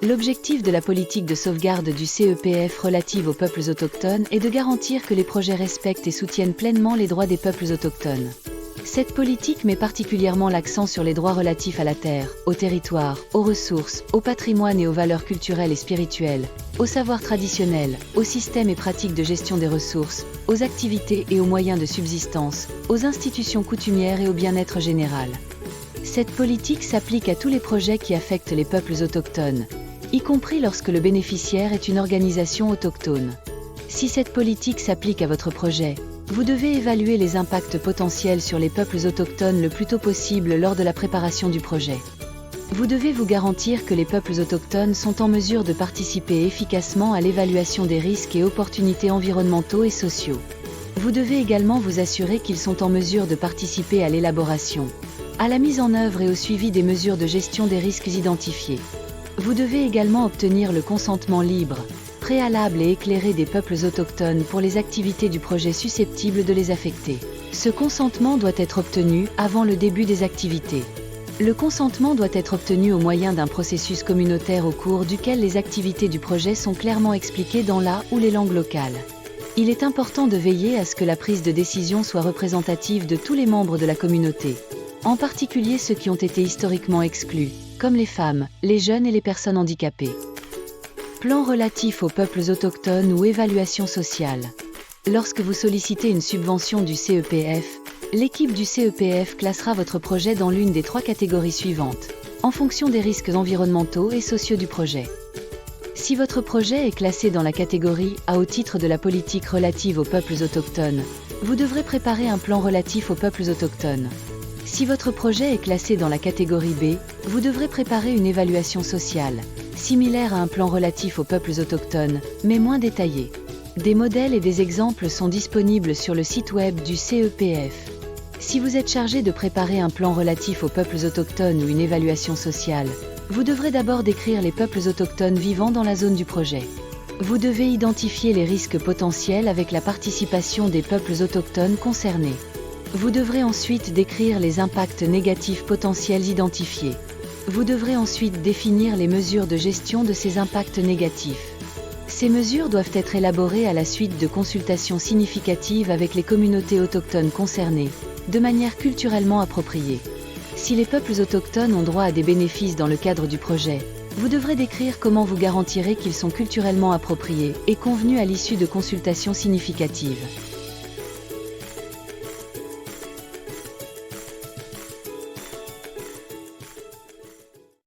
L'objectif de la politique de sauvegarde du CEPF relative aux peuples autochtones est de garantir que les projets respectent et soutiennent pleinement les droits des peuples autochtones. Cette politique met particulièrement l'accent sur les droits relatifs à la terre, au territoire, aux ressources, au patrimoine et aux valeurs culturelles et spirituelles, aux savoirs traditionnels, aux systèmes et pratiques de gestion des ressources, aux activités et aux moyens de subsistance, aux institutions coutumières et au bien-être général. Cette politique s'applique à tous les projets qui affectent les peuples autochtones, y compris lorsque le bénéficiaire est une organisation autochtone. Si cette politique s'applique à votre projet, vous devez évaluer les impacts potentiels sur les peuples autochtones le plus tôt possible lors de la préparation du projet. Vous devez vous garantir que les peuples autochtones sont en mesure de participer efficacement à l'évaluation des risques et opportunités environnementaux et sociaux. Vous devez également vous assurer qu'ils sont en mesure de participer à l'élaboration, à la mise en œuvre et au suivi des mesures de gestion des risques identifiés. Vous devez également obtenir le consentement libre, préalable et éclairé des peuples autochtones pour les activités du projet susceptibles de les affecter. Ce consentement doit être obtenu avant le début des activités. Le consentement doit être obtenu au moyen d'un processus communautaire au cours duquel les activités du projet sont clairement expliquées dans la ou les langues locales. Il est important de veiller à ce que la prise de décision soit représentative de tous les membres de la communauté, en particulier ceux qui ont été historiquement exclus, comme les femmes, les jeunes et les personnes handicapées. Plan relatif aux peuples autochtones ou évaluation sociale. Lorsque vous sollicitez une subvention du CEPF, l'équipe du CEPF classera votre projet dans l'une des 3 catégories suivantes, en fonction des risques environnementaux et sociaux du projet. Si votre projet est classé dans la catégorie A au titre de la politique relative aux peuples autochtones, vous devrez préparer un plan relatif aux peuples autochtones. Si votre projet est classé dans la catégorie B, vous devrez préparer une évaluation sociale, similaire à un plan relatif aux peuples autochtones, mais moins détaillé. Des modèles et des exemples sont disponibles sur le site web du CEPF. Si vous êtes chargé de préparer un plan relatif aux peuples autochtones ou une évaluation sociale, vous devrez d'abord décrire les peuples autochtones vivant dans la zone du projet. Vous devez identifier les risques potentiels avec la participation des peuples autochtones concernés. Vous devrez ensuite décrire les impacts négatifs potentiels identifiés. Vous devrez ensuite définir les mesures de gestion de ces impacts négatifs. Ces mesures doivent être élaborées à la suite de consultations significatives avec les communautés autochtones concernées, de manière culturellement appropriée. Si les peuples autochtones ont droit à des bénéfices dans le cadre du projet, vous devrez décrire comment vous garantirez qu'ils sont culturellement appropriés et convenus à l'issue de consultations significatives.